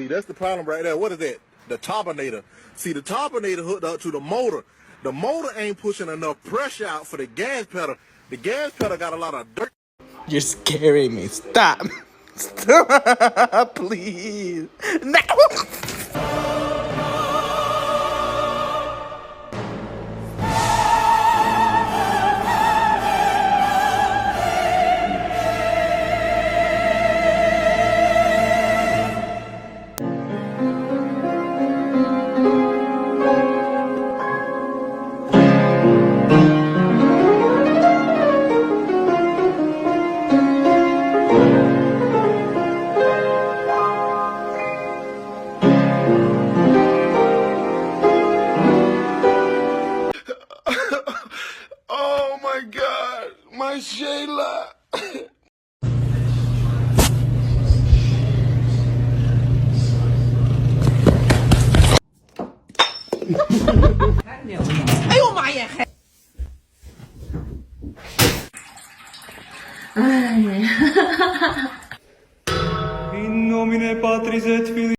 That's the problem right there. What is that? The turbinator. See, the turbinator hooked up to the motor. The motor ain't pushing enough pressure out for the gas pedal. The gas pedal got a lot of dirt. You're scaring me. Stop. Stop, please. No. Oh my God, my Shayla. In nomine Patris et Filii.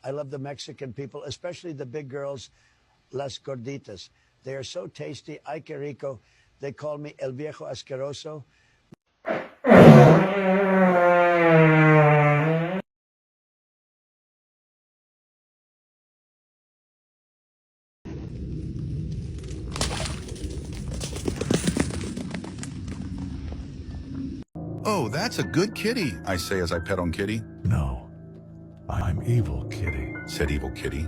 I love the Mexican people, especially the big girls, las gorditas. They are so tasty. Ay, que rico. They call me El Viejo Asqueroso. Oh, that's a good kitty, I say as I pet on Kitty. No, I'm evil, Kitty. Said evil Kitty.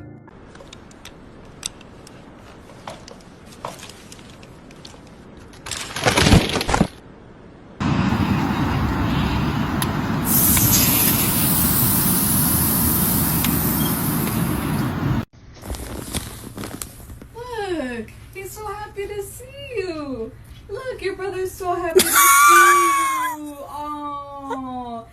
Look, he's so happy to see you. Look, your brother's so happy to see you. Oh.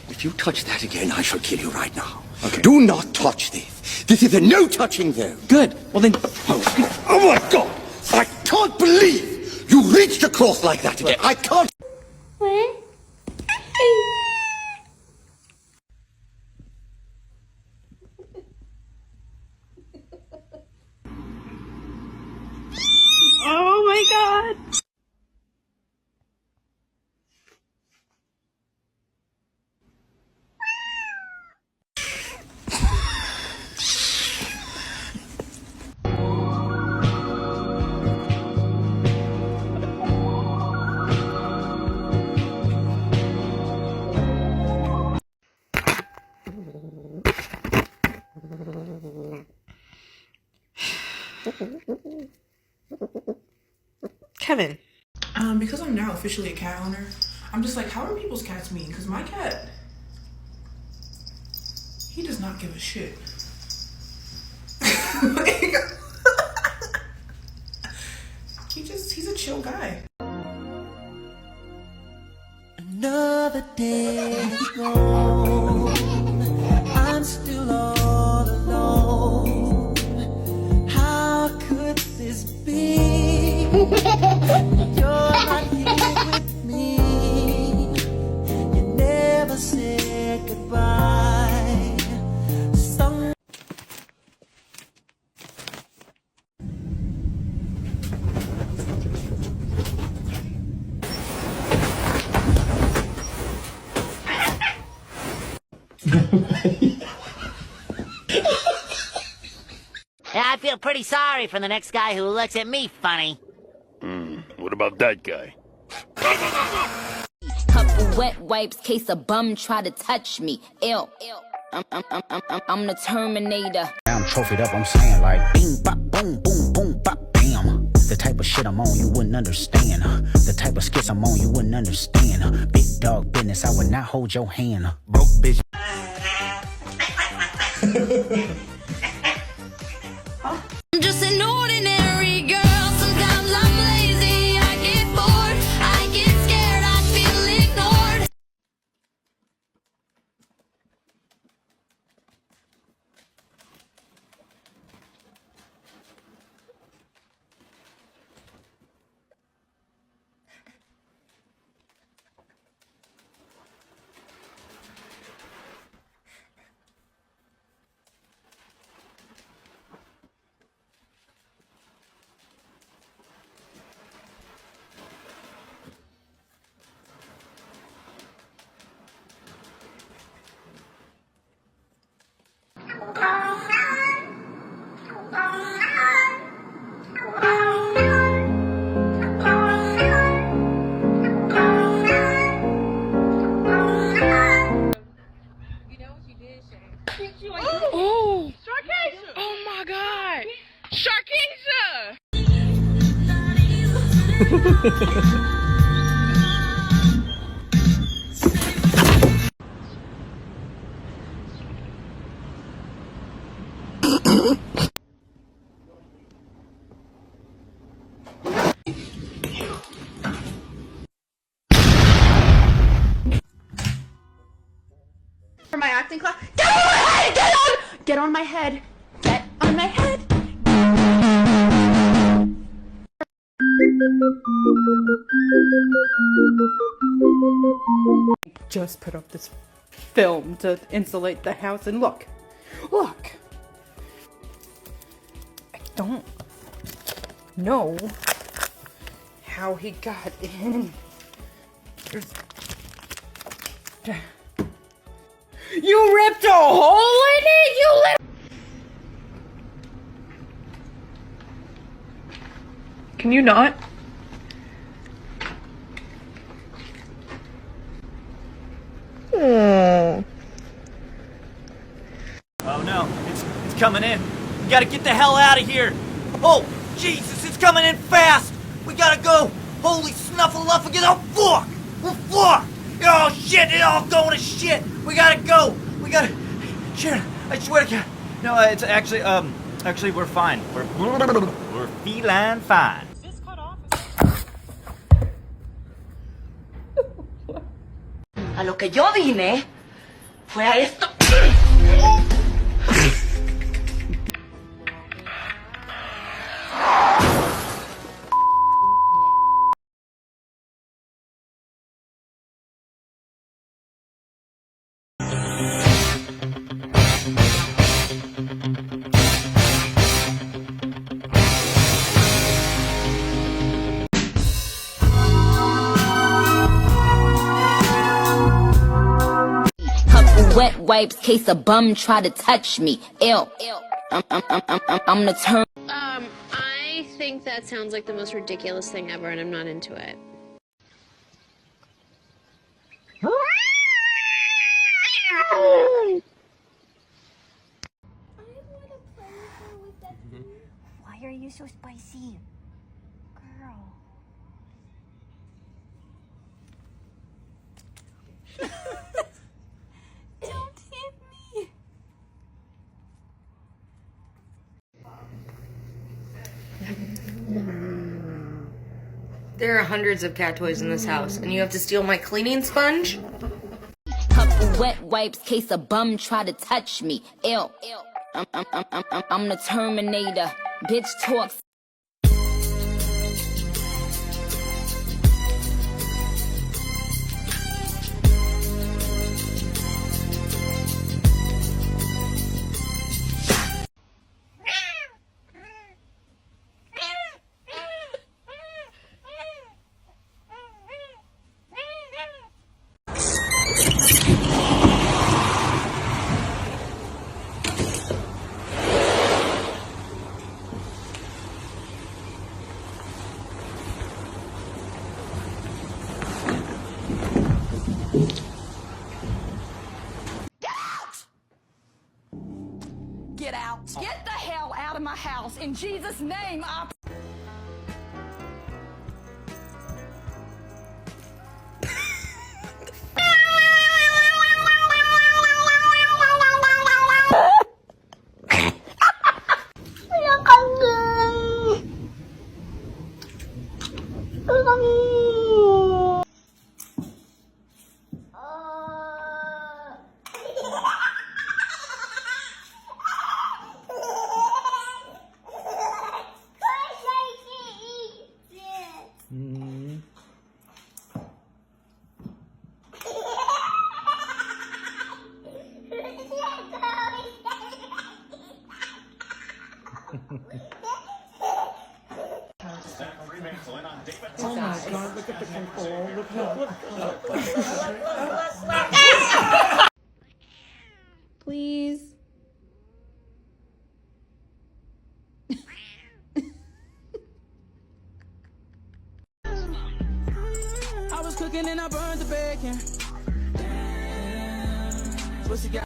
If you touch that again, I shall kill you right now. Okay. Do not touch this. This is a no touching zone. Good. Well then. Oh my God! I can't believe you reached across like that again. I can't. Oh my God. Kevin. Because I'm now officially a cat owner, I'm just like, how are people's cats mean? Because my cat, he does not give a shit. He's a chill guy. Another day is gone. I'm still all alone. How could this be? You're not here with me. You never said goodbye. I feel pretty sorry for the next guy who looks at me funny. What about that guy? Couple wet wipes, case a bum try to touch me. Ew. I'm the Terminator. I'm trophied up, I'm saying like bing, bop, boom, boom, boom, bop, bam. The type of shit I'm on, you wouldn't understand. The type of skits I'm on, you wouldn't understand. Big dog business, I would not hold your hand. Broke bitch. I'm just an ordinary girl. Sometimes I'm lazy, I get bored, I get scared, I feel ignored. Oh! Sharkeisha! Oh my god! Sharkeisha! For my acting class, get on my head! Get on my head! Get on my head! Just put up this film to insulate the house, and look, I don't know how he got in. You ripped a hole in it, you little— Can you not? Oh no, it's coming in. We gotta get the hell out of here. Oh, Jesus, it's coming in fast. We gotta go. Holy snuffleupagus. Oh, fuck. Oh, fuck. Oh, shit, it's all going to shit. We gotta go. We gotta... Shit, I swear to God. No, it's actually, we're fine. We're feline fine. A lo que yo vine fue a esto. Wet wipes, case a bum try to touch me. Ew. I'm the term. I think that sounds like the most ridiculous thing ever, and I'm not into it. Why are you so spicy? Girl. Don't hit me. There are hundreds of cat toys in this house, and you have to steal my cleaning sponge? Couple wet wipes, case a bum try to touch me. Ew. I'm the Terminator. Bitch talks. Get out. Get the hell out of my house. In Jesus' name, I... Oh my God, look at the control. Look. Please. I was cooking and I burned the bacon. Pussy got.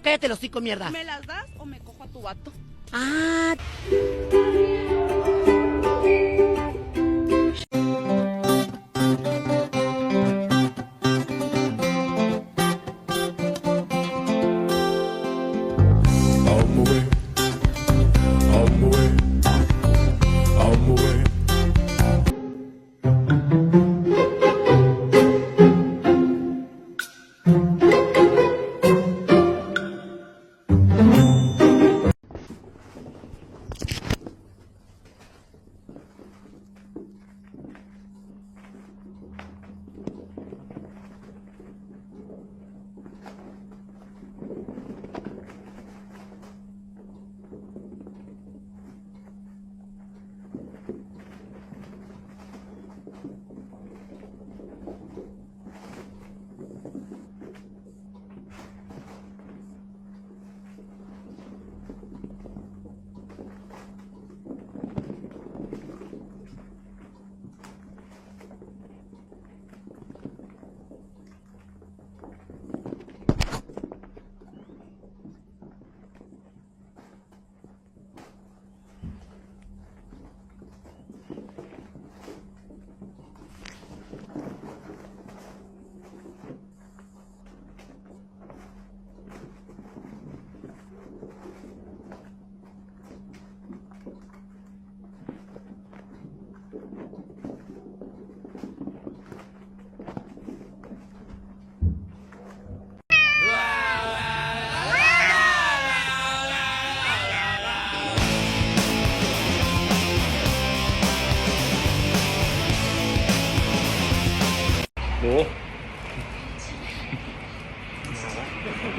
Cállate el hocico, mierda. ¿Me las das o me cojo a tu vato? Ah.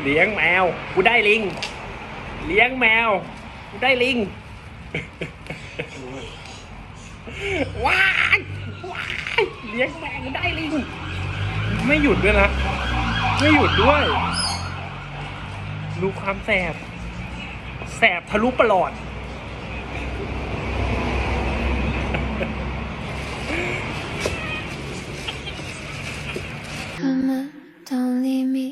เลี้ยงแมวกูได้ลิงเลี้ยงแมวกูได้ลิงว้ายว้ายเลี้ยงแมวกูได้ลิงไม่หยุดด้วยนะไม่หยุดด้วยดูความแสบทะลุประหลอดCome on, don't leave me.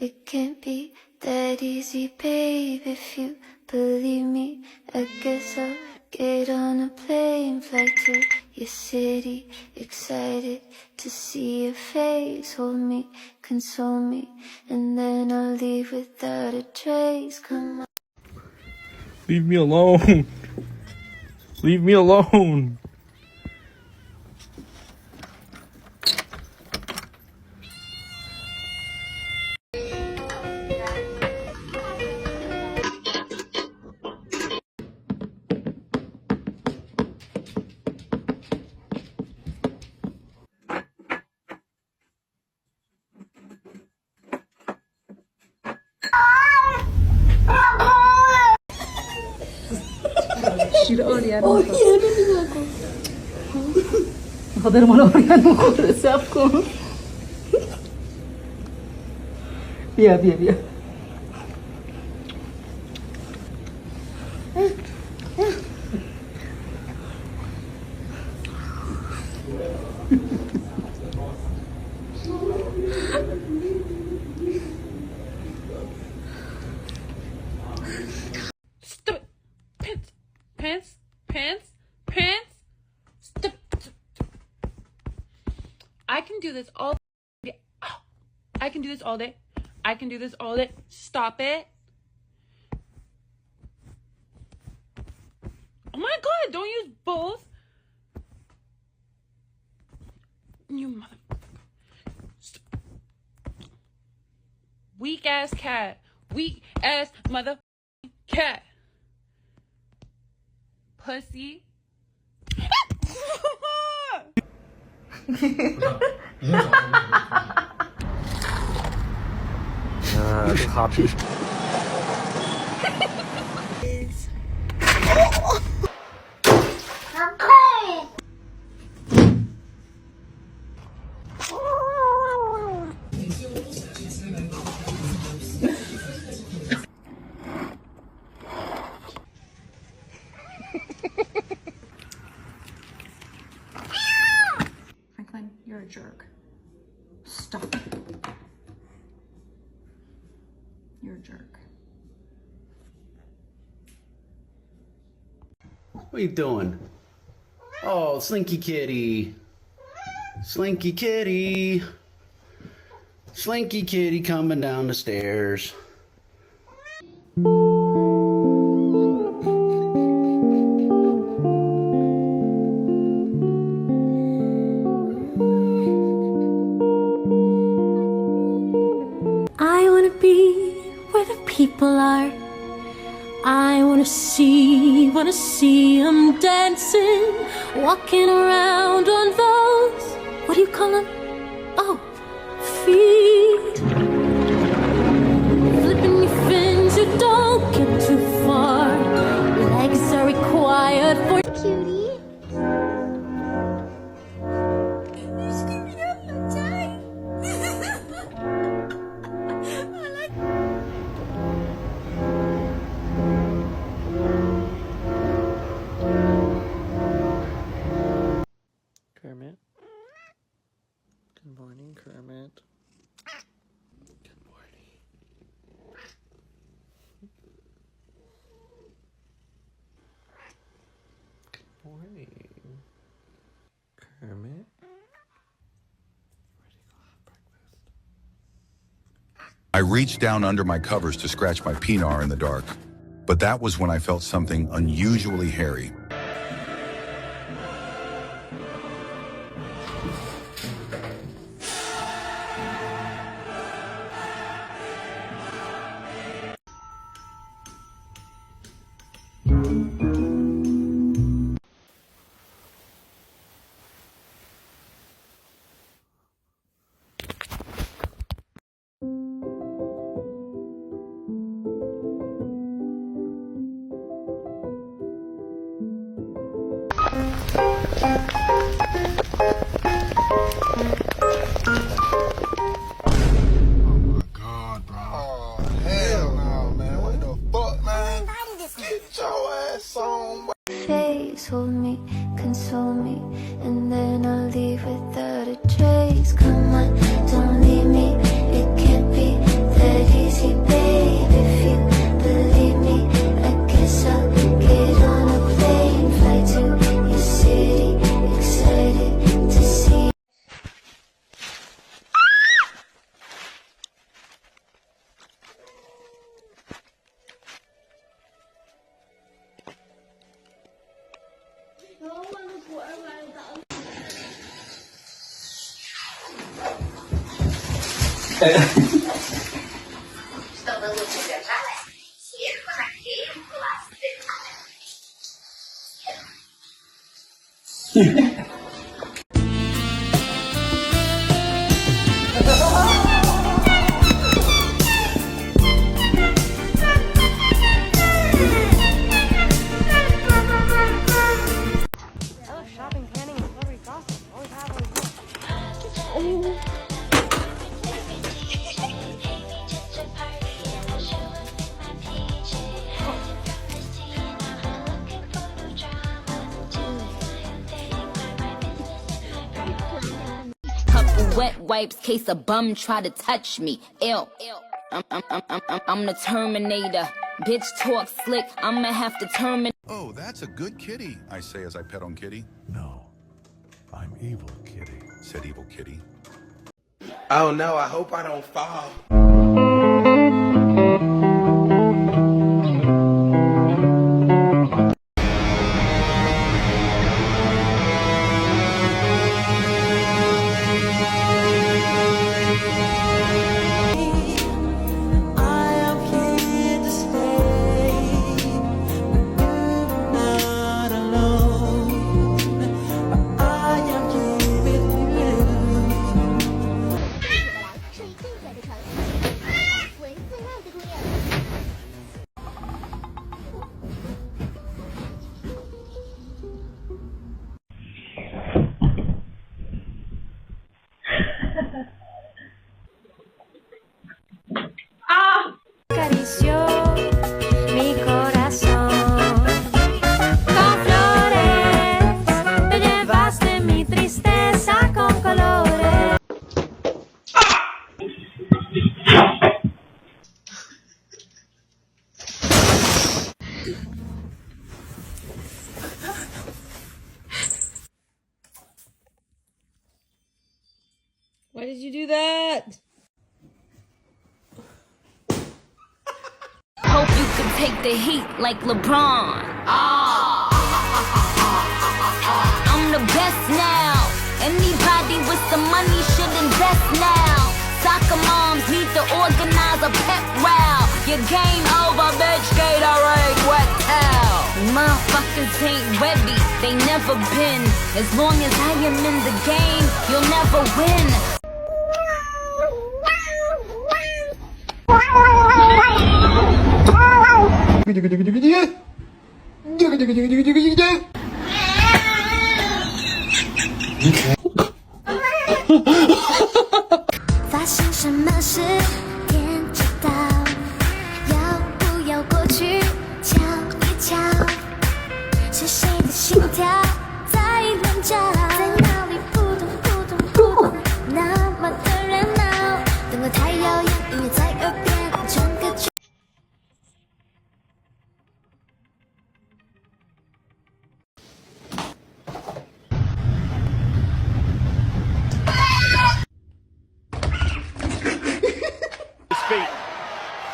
It can't be that easy, babe. If you believe me, I guess I'll get on a plane, fly to your city. Excited to see your face. Hold me, console me, and then I'll leave without a trace. Come on. Leave me alone. Leave me alone. Joder, malo, no sapko. Biar. Stop. Pants. Stop. I can do this all day. I can do this all day. Stop it. Oh my god, don't use both. You motherfucker. Stop. Weak ass cat. Weak ass mother cat. Pussy. Copy. Franklin, you're a jerk. Stop. You're a jerk. What are you doing? Oh, Slinky Kitty. Slinky Kitty. Slinky Kitty coming down the stairs. I wanna be where the people are. I wanna see them dancing, walking around on those, what do you call them? Oh, feet. Flipping your fins, you don't get too far. Legs are required for cutie. Kermit. Good morning, Kermit. Good morning. Good morning. Kermit. I reached down under my covers to scratch my penar in the dark, but that was when I felt something unusually hairy. hold me, console me, and then I'll leave without a trace. Come on, don't leave me, it can't be that easy, babe. If you believe me, I guess I'll get on a plane, fly to your city, excited to see. Чтобы лучше держалась, сверху наклеим пластырь. Shopping, tanning, and celebrity gossip. Always have, always will. Couple wet wipes, case a bum try to touch me. Ew. I'm the Terminator. Bitch talk slick, I'ma have to terminate. Oh, that's a good kitty, I say as I pet on Kitty. No, I'm evil, Kitty. Said evil Kitty. Oh no, I hope I don't fall. Acarició mi corazón con flores, te llevaste mi tristeza con colores. Why did you do that? Hope you could take the heat like LeBron. I'm the best now. Anybody with some money should invest now. Soccer moms need to organize a pep rally. Your game over, bitch. Gatorade, wet towel. Motherfuckers ain't ready. They never been. As long as I am in the game, you'll never win.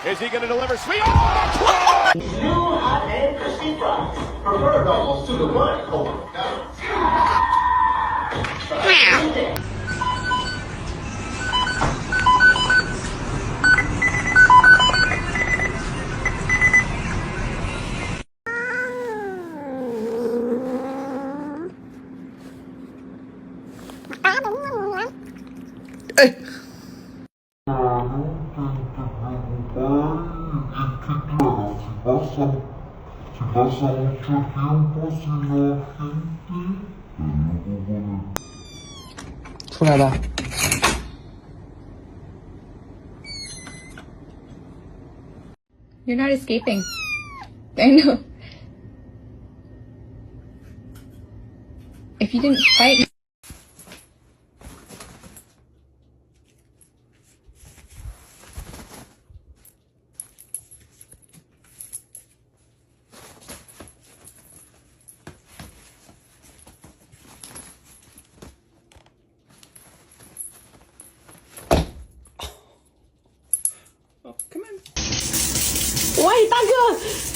Is he going to deliver sweet? Oh, New hot and crispy fries. Prefer those to the one cold. You're not escaping. I know. if you didn't fight me. Oh, come on. Wait, Tiger!